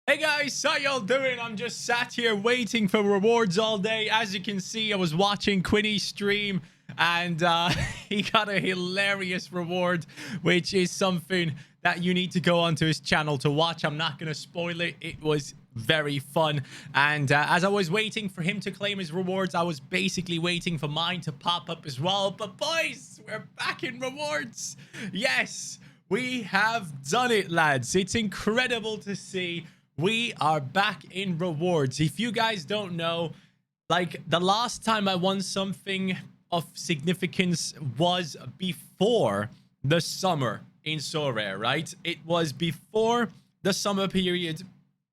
Hey guys, how y'all doing? I'm just sat here waiting for rewards all day. As you can see, I was watching Quinny's stream and he got a hilarious reward, which is something that you need to go onto his channel to watch. I'm not going to spoil it. It was very fun. And as I was waiting for him to claim his rewards, I was basically waiting for mine to pop up as well. But boys, we're back in rewards. Yes, we have done it, lads. It's incredible to see. We are back in rewards. If you guys don't know, like the last time I won something of significance was before the summer in Sorare, right? It was before the summer period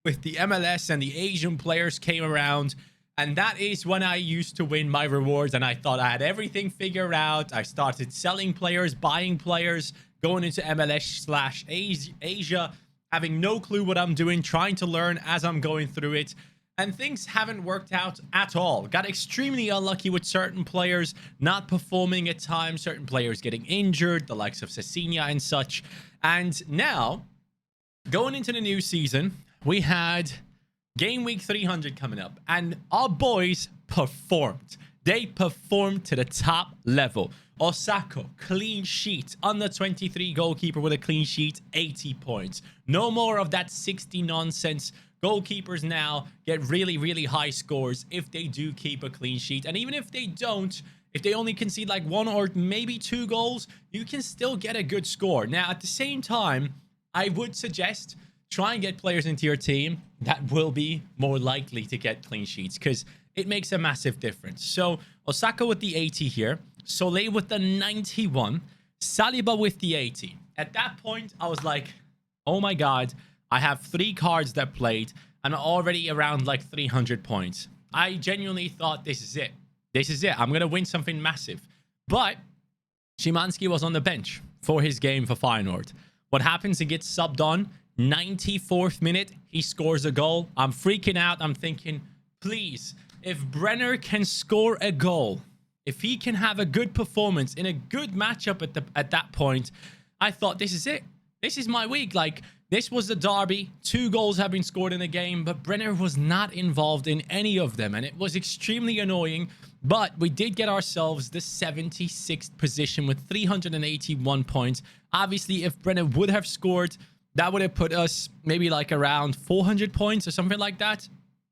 with the MLS and the Asian players came around. And that is when I used to win my rewards. And I thought I had everything figured out. I started selling players, buying players, going into MLS/Asia, having no clue what I'm doing, trying to learn as I'm going through it. And things haven't worked out at all. Got extremely unlucky with certain players not performing at times, certain players getting injured, the likes of Cecilia and such. And now, going into the new season, we had Game Week 300 coming up. And our boys performed. They performed to the top level. Osako, clean sheet. Under 23 goalkeeper with a clean sheet, 80 points. No more of that 60 nonsense. Goalkeepers now get really, really high scores if they do keep a clean sheet. And even if they don't, if they only concede like 1 or maybe 2 goals, you can still get a good score. Now, at the same time, I would suggest try and get players into your team that will be more likely to get clean sheets because it makes a massive difference. So, Osaka with the 80 here. Soleil with the 91, Saliba with the 80. At that point, I was like, oh my God, I have 3 cards that played and I'm already around like 300 points. I genuinely thought this is it. This is it. I'm going to win something massive. But Szymanski was on the bench for his game for Feyenoord. What happens? He gets subbed on. 94th minute, he scores a goal. I'm freaking out. I'm thinking, please, if Brenner can score a goal, if he can have a good performance in a good matchup at that point, I thought this is it. This is my week. Like, this was the derby. 2 goals have been scored in a game, but Brenner was not involved in any of them, and it was extremely annoying. But we did get ourselves the 76th position with 381 points. Obviously, if Brenner would have scored, that would have put us maybe like around 400 points or something like that.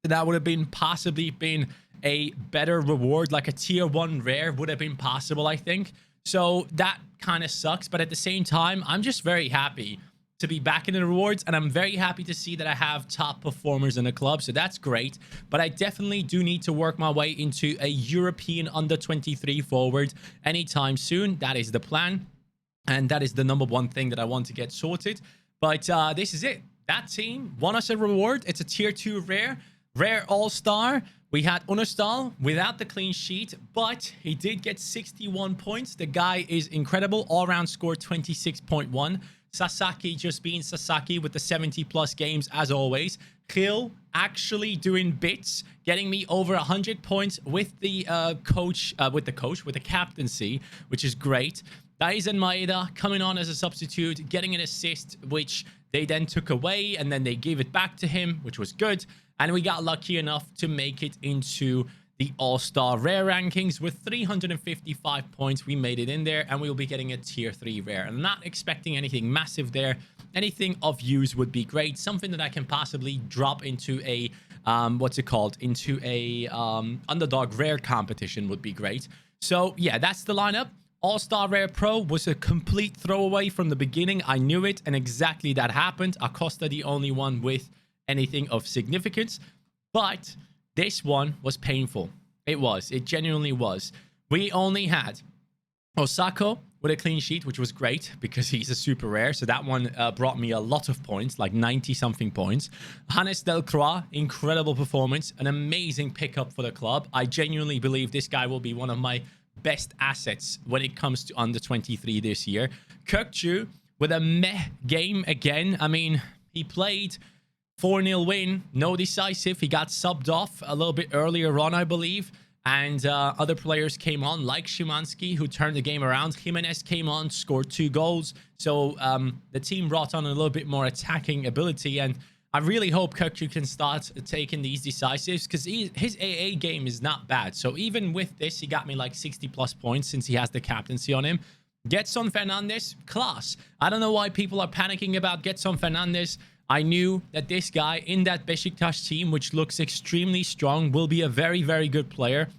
That would have been possibly been a better reward, like a tier 1 rare would have been possible, I think. So that kind of sucks. But at the same time, I'm just very happy to be back in the rewards. And I'm very happy to see that I have top performers in the club. So that's great. But I definitely do need to work my way into a European under 23 forward anytime soon. That is the plan. And that is the #1 thing that I want to get sorted. But this is it. That team won us a reward. It's a tier 2 rare. Rare all-star. We had Unostal without the clean sheet, but he did get 61 points. The guy is incredible. All-round score 26.1. Sasaki just being Sasaki with the 70-plus games as always. Gil actually doing bits, getting me over 100 points with the with the captaincy, which is great. Daisen Maeda coming on as a substitute, getting an assist, which they then took away, and then they gave it back to him, which was good. And we got lucky enough to make it into the All-Star Rare rankings with 355 points. We made it in there, and we will be getting a Tier 3 Rare. I'm not expecting anything massive there. Anything of use would be great. Something that I can possibly drop into a, into a Underdog Rare competition would be great. So, yeah, that's the lineup. All-Star Rare Pro was a complete throwaway from the beginning. I knew it, and exactly that happened. Acosta the only one with anything of significance, but this one was painful. It genuinely was. We only had Osako with a clean sheet, which was great because he's a super rare, so that one brought me a lot of points, like 90 something points. Hannes Delcroix, incredible performance, an amazing pickup for the club. I genuinely believe this guy will be one of my best assets when it comes to under 23 this year. Kirkju with a meh game again. I mean, he played 4-0 win, no decisive. He got subbed off a little bit earlier on, I believe. And other players came on, like Szymanski, who turned the game around. Jimenez came on, scored 2 goals. So the team brought on a little bit more attacking ability. And I really hope Kirkju can start taking these decisives because his AA game is not bad. So even with this, he got me like 60 plus points since he has the captaincy on him. Getson Fernandez, class. I don't know why people are panicking about Getson Fernandez. I knew that this guy in that Besiktas team, which looks extremely strong, will be a very, very good player.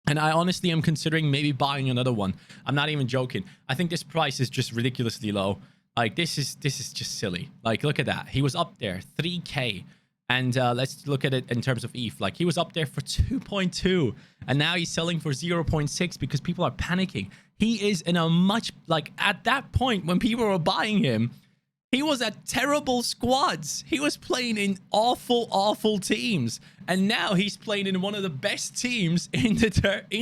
And I honestly am considering maybe buying another one. I'm not even joking. I think this price is just ridiculously low. Like, this is just silly. Like, look at that. He was up there, 3K. And let's look at it in terms of ETH. Like, he was up there for 2.2. And now he's selling for 0.6 because people are panicking. He is in a much, like, at that point when people were buying him, he was at terrible squads. He was playing in awful, awful teams. And now he's playing in one of the best teams in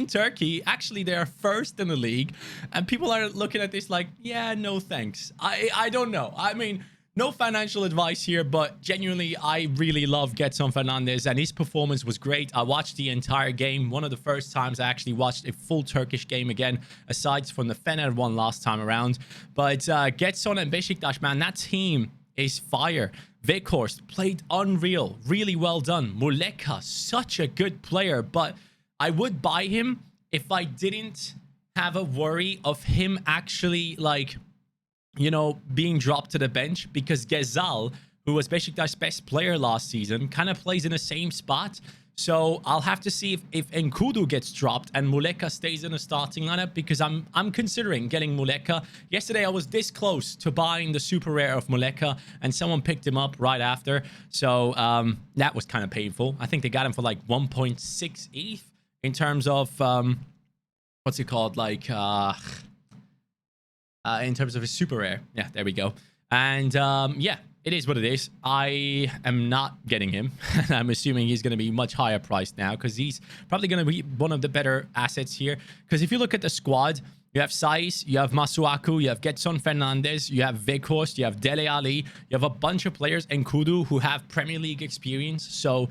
Turkey. Actually, they are first in the league. And people are looking at this like, yeah, no thanks. I don't know. I mean, no financial advice here, but genuinely, I really love Getson Fernandez, and his performance was great. I watched the entire game. One of the first times I actually watched a full Turkish game again, aside from the Fener one last time around. But Getson and Besiktas, man, that team is fire. Weghorst played unreal. Really well done. Muleka, such a good player, but I would buy him if I didn't have a worry of him actually, like, you know, being dropped to the bench, because Gezal, who was Besiktas' best player last season, kind of plays in the same spot. So I'll have to see if Nkudu gets dropped and Muleka stays in the starting lineup, because I'm considering getting Muleka. Yesterday I was this close to buying the super rare of Muleka, and someone picked him up right after. So that was kind of painful. I think they got him for like 1.6 ETH in terms of what's it called, like in terms of his super rare. Yeah, there we go. And yeah, it is what it is. I am not getting him. I'm assuming he's going to be much higher priced now, because he's probably going to be one of the better assets here. Because if you look at the squad, you have Saiz, you have Masuaku, you have Getson Fernandez, you have Weghorst, you have Dele Alli, you have a bunch of players, Nkudu, who have Premier League experience. So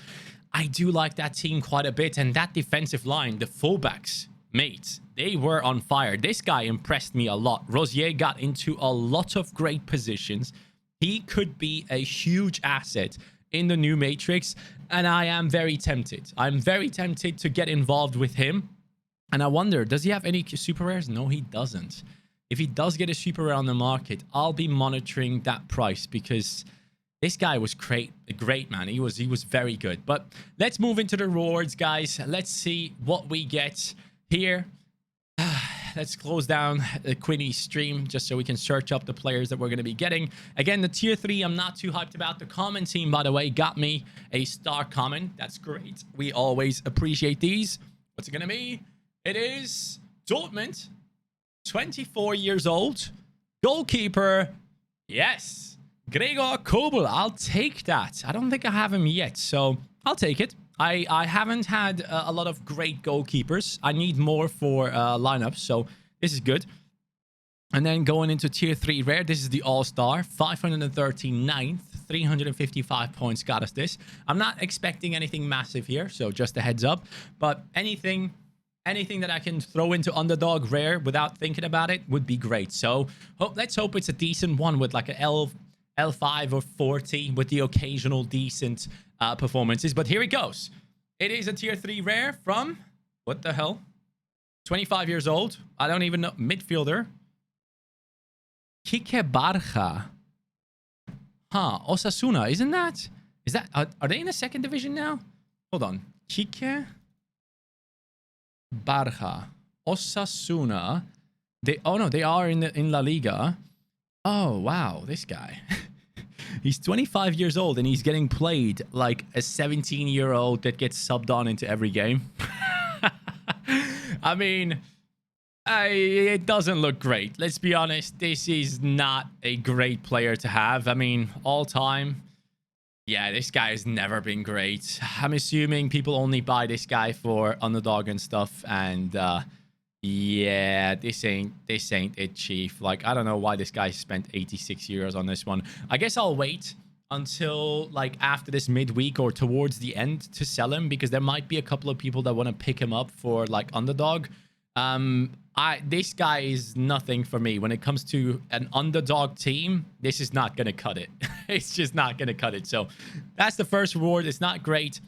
I do like that team quite a bit. And that defensive line, the fullbacks, mates, they were on fire. This guy impressed me a lot. Rosier got into a lot of great positions. He could be a huge asset in the new Matrix, and I am very tempted. I'm very tempted to get involved with him. And I wonder, does he have any super rares? No, he doesn't. If he does get a super rare on the market, I'll be monitoring that price, because this guy was great, man. He was very good. But let's move into the rewards, guys. Let's see what we get here. Let's close down the Quinny stream just so we can search up the players that we're going to be getting. Again, the tier 3, I'm not too hyped about. The comment team, by the way, got me a star comment. That's great. We always appreciate these. What's it going to be? It is Dortmund, 24 years old, goalkeeper. Yes, Gregor Kobel. I'll take that. I don't think I have him yet, so I'll take it. I haven't had a lot of great goalkeepers. I need more for lineups, so this is good. And then going into tier 3 rare, this is the all-star, 539th, 355 points got us this. I'm not expecting anything massive here, so just a heads up. But anything that I can throw into underdog rare without thinking about it would be great. So let's hope it's a decent one with like a L5 or 40 with the occasional decent performances. But here it goes. It is a tier 3 rare from, what the hell, 25 years old. I don't even know. Midfielder. Kike Barja. Huh. Osasuna. Isn't that? Is that? Are they in the second division now? Hold on. Kike Barja. Osasuna. Oh no, they are in La Liga. Oh wow, this guy. He's 25 years old and he's getting played like a 17-year-old that gets subbed on into every game. I mean, it doesn't look great. Let's be honest. This is not a great player to have. I mean, all time. Yeah, this guy has never been great. I'm assuming people only buy this guy for underdog and stuff. And yeah, this ain't it, chief. Like, I don't know why this guy spent 86 euros on this one. I guess I'll wait until like after this midweek or towards the end to sell him, because there might be a couple of people that want to pick him up for like underdog. This guy is nothing for me when it comes to an underdog team. This is not gonna cut it. It's just not gonna cut it. So that's the first reward. It's not great.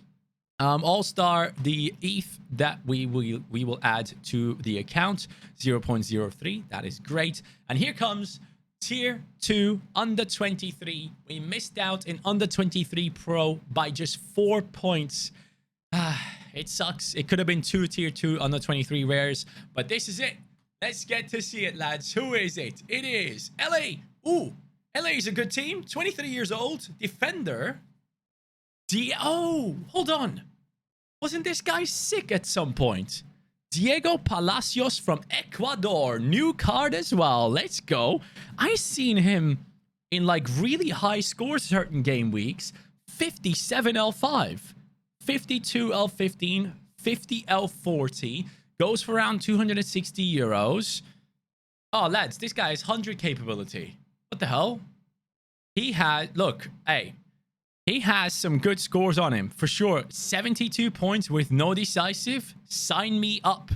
All-star, the ETH that we will add to the account, 0.03. That is great. And here comes tier 2 under 23. We missed out in under 23 pro by just 4 points. It sucks. It could have been 2 tier 2 under 23 rares, but this is it. Let's get to see it, lads. Who is it? It is LA. Ooh, LA is a good team. 23 years old. Defender. Oh, hold on. Wasn't this guy sick at some point? Diego Palacios from Ecuador. New card as well. Let's go. I seen him in like really high scores certain game weeks. 57 L5. 52 L15. 50 L40. Goes for around 260 euros. Oh, lads, this guy has 100 capability. What the hell? He had... Look, hey. He has some good scores on him, for sure. 72 points with no decisive. Sign me up.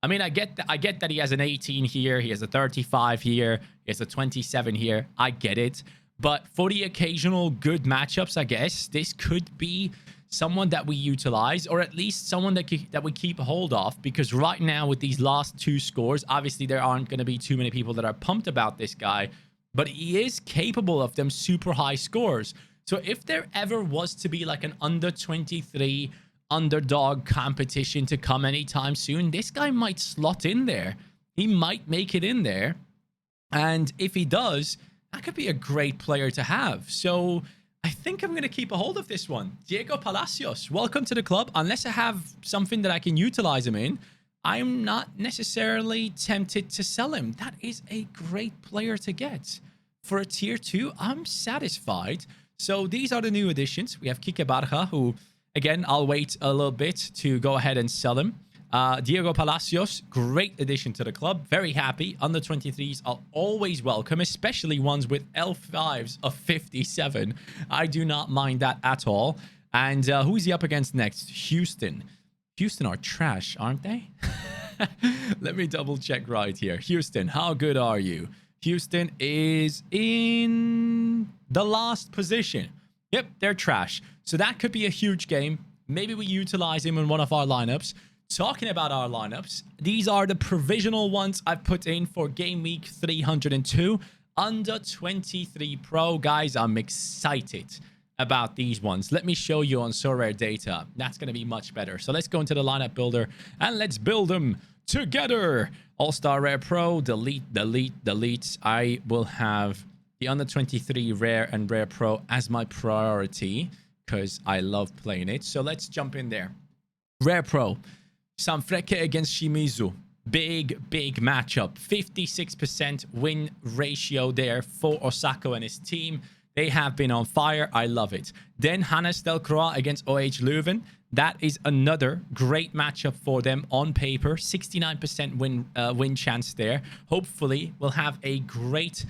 I mean, I get that he has an 18 here. He has a 35 here. He has a 27 here. I get it. But for the occasional good matchups, I guess, this could be someone that we utilize, or at least someone that we keep a hold of. Because right now, with these last 2 scores, obviously there aren't going to be too many people that are pumped about this guy. But he is capable of them super high scores. So if there ever was to be like an under 23 underdog competition to come anytime soon, this guy might slot in there. He might make it in there. And if he does, that could be a great player to have. So I think I'm going to keep a hold of this one. Diego Palacios, welcome to the club. Unless I have something that I can utilize him in, I'm not necessarily tempted to sell him. That is a great player to get. For a tier 2, I'm satisfied. So these are the new additions. We have Kike Barja, who, again, I'll wait a little bit to go ahead and sell him. Diego Palacios, great addition to the club. Very happy. Under 23s are always welcome, especially ones with L5s of 57. I do not mind that at all. And who's he up against next? Houston. Houston are trash, aren't they? Let me double check right here. Houston, how good are you? Houston is in the last position. Yep, they're trash. So that could be a huge game. Maybe we utilize him in one of our lineups. Talking about our lineups, these are the provisional ones I've put in for game week 302. Under 23 pro. Guys, I'm excited about these ones. Let me show you on Sorare data. That's going to be much better. So let's go into the lineup builder and let's build them together. All-Star Rare Pro, delete. I will have the under 23 Rare and Rare Pro as my priority because I love playing it. So let's jump in there. Rare Pro, Sanfrecce against Shimizu. Big matchup. 56% win ratio there for Osako and his team. They have been on fire. I love it. Then Hannes Delcroix against OH Leuven. That is another great matchup for them on paper. 69% win chance there. Hopefully, we'll have a great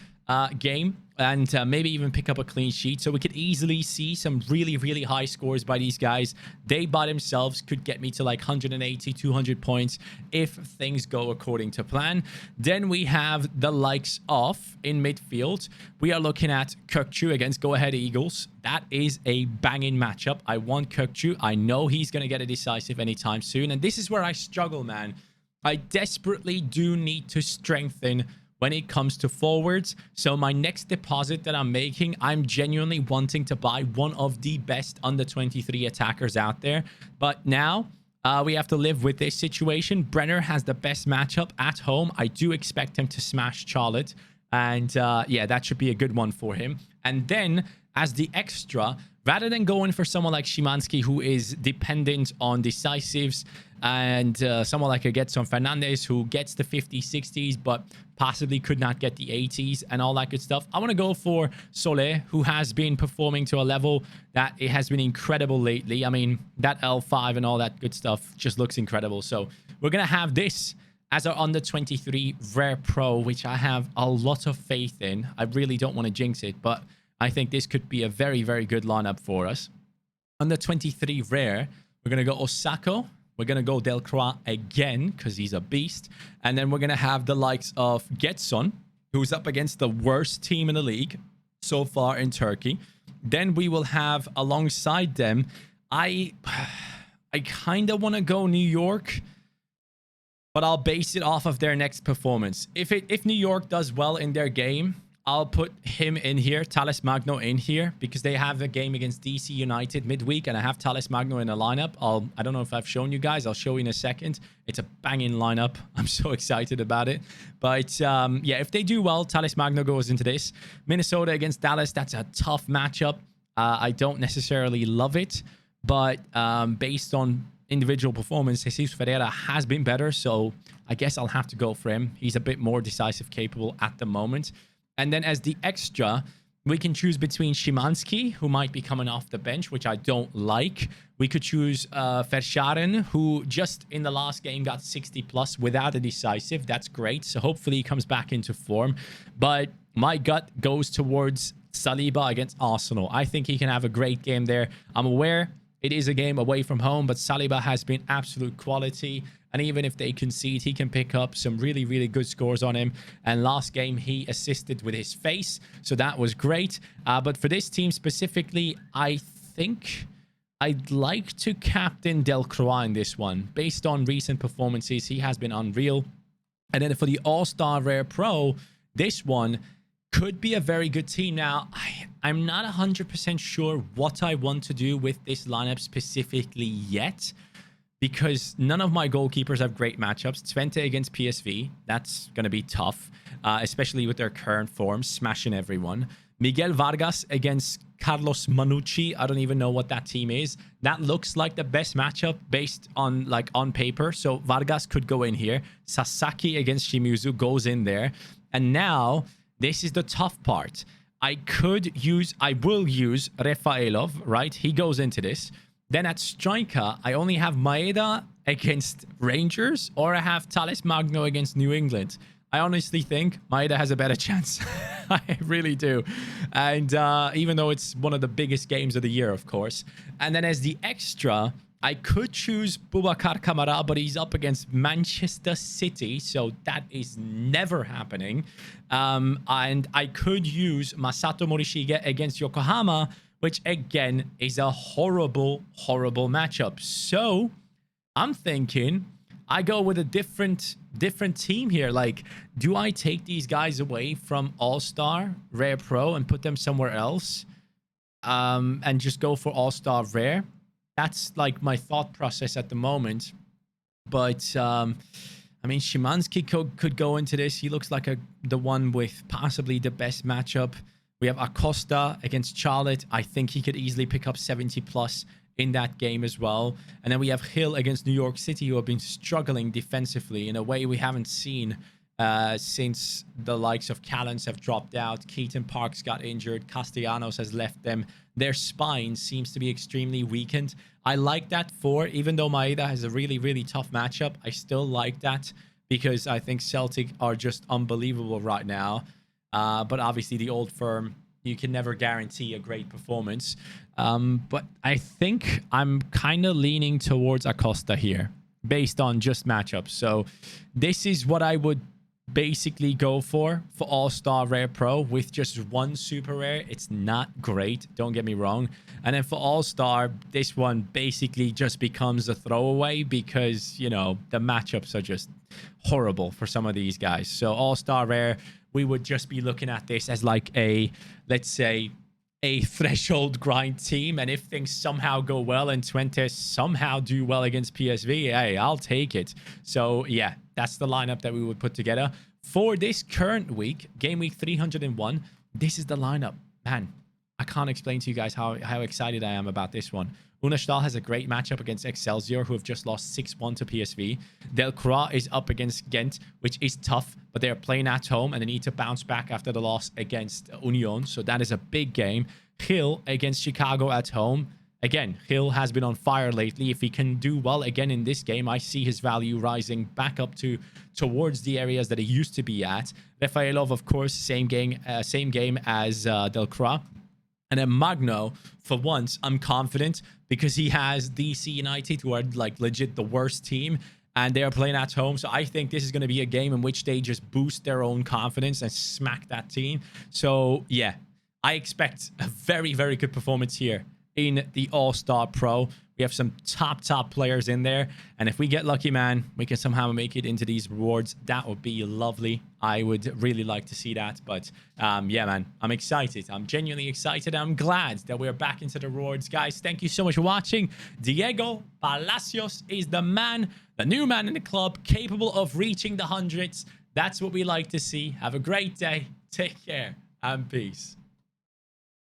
game and maybe even pick up a clean sheet. So we could easily see some really high scores by these guys. They by themselves could get me to like 180, 200 points if things go according to plan. Then we have the likes of, in midfield, we are looking at Kökçü against Go Ahead Eagles. That is a banging matchup. I want Kökçü. I know he's going to get a decisive anytime soon. And this is where I struggle, man. I desperately do need to strengthen when it comes to forwards. So my next deposit that I'm making, I'm genuinely wanting to buy one of the best under 23 attackers out there. But now we have to live with this situation. Brenner has the best matchup at home. I do expect him to smash Charlotte. And yeah, that should be a good one for him. And then as the extra, rather than going for someone like Szymanski, who is dependent on decisives, and someone like a Getson Fernandez, who gets the 50s, 60s, but possibly could not get the 80s and all that good stuff, I want to go for Solé, who has been performing to a level that it has been incredible lately. I mean, that L5 and all that good stuff just looks incredible. So we're going to have this as our under 23 Rare Pro, which I have a lot of faith in. I really don't want to jinx it, but I think this could be a very good lineup for us. Under 23 Rare, we're going to go Osako. We're going to go Delcroix again because he's a beast. And then we're going to have the likes of Getson, who's up against the worst team in the league so far in Turkey. Then we will have alongside them, I kind of want to go New York, but I'll base it off of their next performance. If New York does well in their game, I'll put him in here, Thales Magno in here, because they have a game against DC United midweek, and I have Thales Magno in the lineup. I don't know if I've shown you guys. I'll show you in a second. It's a banging lineup. I'm so excited about it. But yeah, if they do well, Thales Magno goes into this. Minnesota against Dallas, that's a tough matchup. I don't necessarily love it, but based on individual performance, Jesus Ferreira has been better, so I guess I'll have to go for him. He's a bit more decisive capable at the moment. And then as the extra, we can choose between Szymanski, who might be coming off the bench, which I don't like. We could choose Verscharen, who just in the last game got 60 plus without a decisive. That's great. So hopefully he comes back into form. But my gut goes towards Saliba against Arsenal. I think he can have a great game there. I'm aware it is a game away from home, but Saliba has been absolute quality. And even if they concede, he can pick up some really, really good scores on him. And last game, he assisted with his face. So that was great. But for this team specifically, I think I'd like to captain Delcroix in this one. Based on recent performances, he has been unreal. And then for the All-Star Rare Pro, this one could be a very good team. Now, I'm not 100% sure what I want to do with this lineup specifically yet, because none of my goalkeepers have great matchups. Twente against PSV, that's going to be tough, especially with their current form, smashing everyone. Miguel Vargas against Carlos Manucci. I don't even know what that team is. That looks like the best matchup based on, like, on paper. So Vargas could go in here. Sasaki against Shimizu goes in there. And now, this is the tough part. I will use Rafaelov, right? He goes into this. Then at striker, I only have Maeda against Rangers, or I have Thales Magno against New England. I honestly think Maeda has a better chance. I really do. And even though it's one of the biggest games of the year, of course. And then as the extra, I could choose Boubacar Kamara, but he's up against Manchester City, so that is never happening. And I could use Masato Morishige against Yokohama, which again is a horrible, horrible matchup. So I'm thinking I go with a different team here. Like, do I take these guys away from All-Star Rare Pro and put them somewhere else, and just go for All-Star Rare? That's like my thought process at the moment. But I mean, Szymanski could go into this. He looks like the one with possibly the best matchup. We have Acosta against Charlotte. I think he could easily pick up 70 plus in that game as well. And then we have Hill against New York City, who have been struggling defensively in a way we haven't seen since the likes of Callens have dropped out. Keaton Parks got injured. Castellanos has left them. Their spine seems to be extremely weakened. I like that even though Maeda has a really, really tough matchup, I still like that because I think Celtic are just unbelievable right now. But obviously the old firm, you can never guarantee a great performance. But I think I'm kind of leaning towards Acosta here based on just matchups. So this is what I would basically go for All-Star Rare Pro with just one super rare. It's not great, don't get me wrong. And then for All-Star, this one basically just becomes a throwaway because, you know, the matchups are just horrible for some of these guys. So All-Star Rare, we would just be looking at this as like let's say, a threshold grind team. And if things somehow go well and Twente somehow do well against PSV, hey, I'll take it. So yeah, that's the lineup that we would put together for this current week, game week 301. This is the lineup. Man, I can't explain to you guys how excited I am about this one. Unastal has a great matchup against Excelsior, who have just lost 6-1 to PSV. Delcroix is up against Ghent, which is tough, but they're playing at home and they need to bounce back after the loss against Union. So that is a big game. Hill against Chicago at home. Again, Hill has been on fire lately. If he can do well again in this game, I see his value rising back up towards the areas that he used to be at. Rafaelov, of course, same game as Delcroix. And then Magno, for once, I'm confident because he has DC United, who are like legit the worst team, and they're playing at home. So I think this is going to be a game in which they just boost their own confidence and smack that team. So yeah, I expect a very, very good performance here in the All-Star Pro. We have some top players in there. And if we get lucky, man, we can somehow make it into these rewards. That would be lovely. I would really like to see that. But yeah, man, I'm excited. I'm genuinely excited. I'm glad that we're back into the rewards. Guys, thank you so much for watching. Diego Palacios is the man, the new man in the club, capable of reaching the hundreds. That's what we like to see. Have a great day. Take care and peace.